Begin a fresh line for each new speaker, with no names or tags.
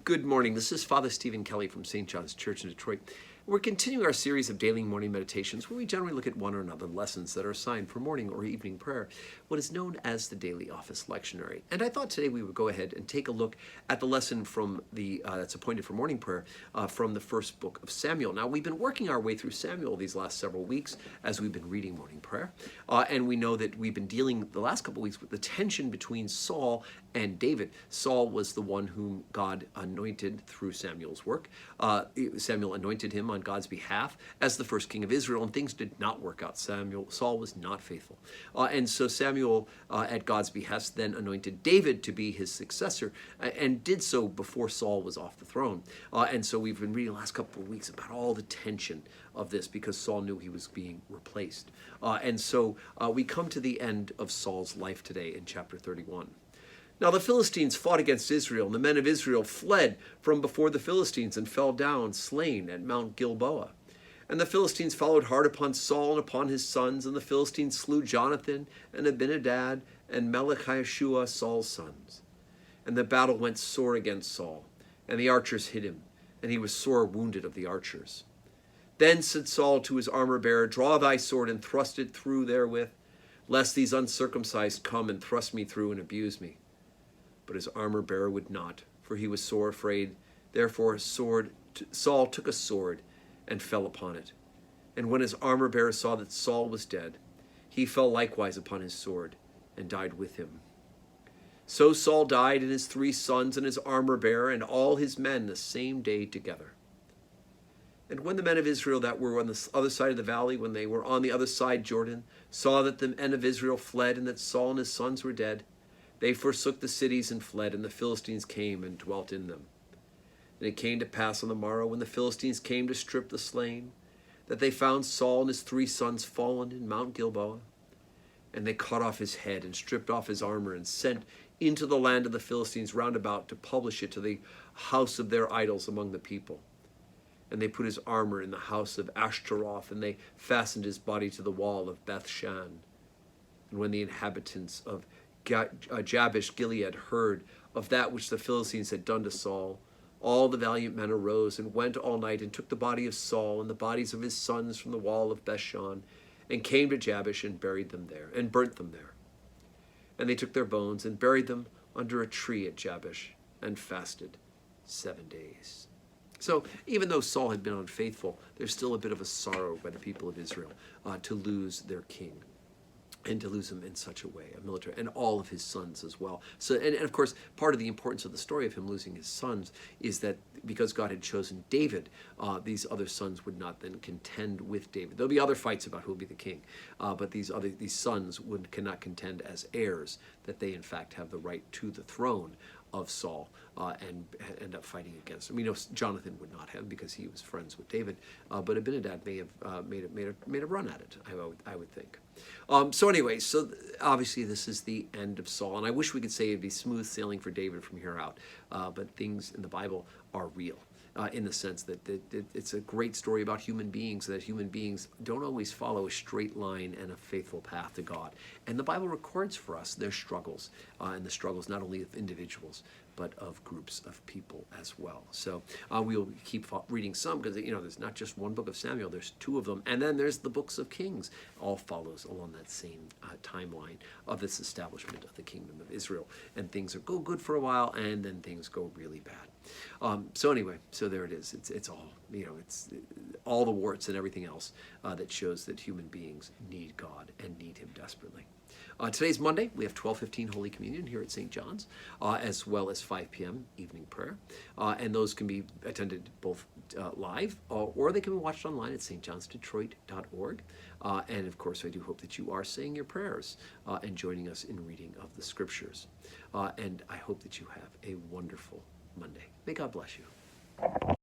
Good morning. This is Father Stephen Kelly from St. John's Church in Detroit. We're continuing our series of daily morning meditations where we generally look at one or another lessons that are assigned for morning or evening prayer, what is known as the Daily Office Lectionary. And I thought today we would go ahead and take a look at the lesson from that's appointed for morning prayer from the first book of Samuel. Now, we've been working our way through Samuel these last several weeks as we've been reading morning prayer. And we know that we've been dealing the last couple of weeks with the tension between Saul and David. Saul was the one whom God anointed through Samuel's work. Samuel anointed him on God's behalf as the first king of Israel, and things did not work out. Saul was not faithful. And so Samuel, at God's behest, then anointed David to be his successor, and did so before Saul was off the throne. And so we've been reading the last couple of weeks about all the tension of this because Saul knew he was being replaced. And so we come to the end of Saul's life today in chapter 31. Now the Philistines fought against Israel, and the men of Israel fled from before the Philistines and fell down slain at Mount Gilboa. And the Philistines followed hard upon Saul and upon his sons, and the Philistines slew Jonathan and Abinadab and Melech-Yeshua, Saul's sons. And the battle went sore against Saul, and the archers hit him, and he was sore wounded of the archers. Then said Saul to his armor-bearer, "Draw thy sword and thrust it through therewith, lest these uncircumcised come and thrust me through and abuse me." But his armor-bearer would not, for he was sore afraid. Therefore Saul took a sword and fell upon it. And when his armor-bearer saw that Saul was dead, he fell likewise upon his sword and died with him. So Saul died, and his 3 sons, and his armor-bearer, and all his men the same day together. And when the men of Israel that were on the other side of the valley, when they were on the other side Jordan, saw that the men of Israel fled, and that Saul and his sons were dead, they forsook the cities and fled, and the Philistines came and dwelt in them. And it came to pass on the morrow, when the Philistines came to strip the slain, that they found Saul and his 3 sons fallen in Mount Gilboa. And they cut off his head and stripped off his armor and sent into the land of the Philistines round about to publish it to the house of their idols among the people. And they put his armor in the house of Ashtaroth, and they fastened his body to the wall of Bethshan. And when the inhabitants of Jabesh Gilead heard of that which the Philistines had done to Saul, all the valiant men arose and went all night and took the body of Saul and the bodies of his sons from the wall of Bethshan, and came to Jabesh and buried them there, and burnt them there. And they took their bones and buried them under a tree at Jabesh, and fasted 7 days. So even though Saul had been unfaithful, there's still a bit of a sorrow by the people of Israel to lose their king. And to lose him in such a way, a military, and all of his sons as well. So, and of course, part of the importance of the story of him losing his sons is that because God had chosen David, these other sons would not then contend with David. There'll be other fights about who will be the king, but these sons cannot contend as heirs, that they in fact have the right to the throne of Saul and end up fighting against him. We know Jonathan would not have because he was friends with David, but Abinadab may have made a run at it, I would think. So anyway, so obviously this is the end of Saul, and I wish we could say it'd be smooth sailing for David from here out, but things in the Bible are real. In the sense that it's a great story about human beings, that human beings don't always follow a straight line and a faithful path to God. And the Bible records for us their struggles, and the struggles not only of individuals, but of groups of people as well. So we'll keep reading some, because there's not just one book of Samuel, there's 2 of them, and then there's the books of Kings. All follows along that same timeline of this establishment of the kingdom of Israel. And things go good for a while, and then things go really bad. So anyway, so there it is. It's all, it's all the warts and everything else that shows that human beings need God and need him desperately. Today's Monday. We have 12:15 Holy Communion here at St. John's, as well as 5 p.m. evening prayer. And those can be attended both live, or they can be watched online at stjohnsdetroit.org. And of course, I do hope that you are saying your prayers and joining us in reading of the scriptures. And I hope that you have a wonderful Monday. May God bless you.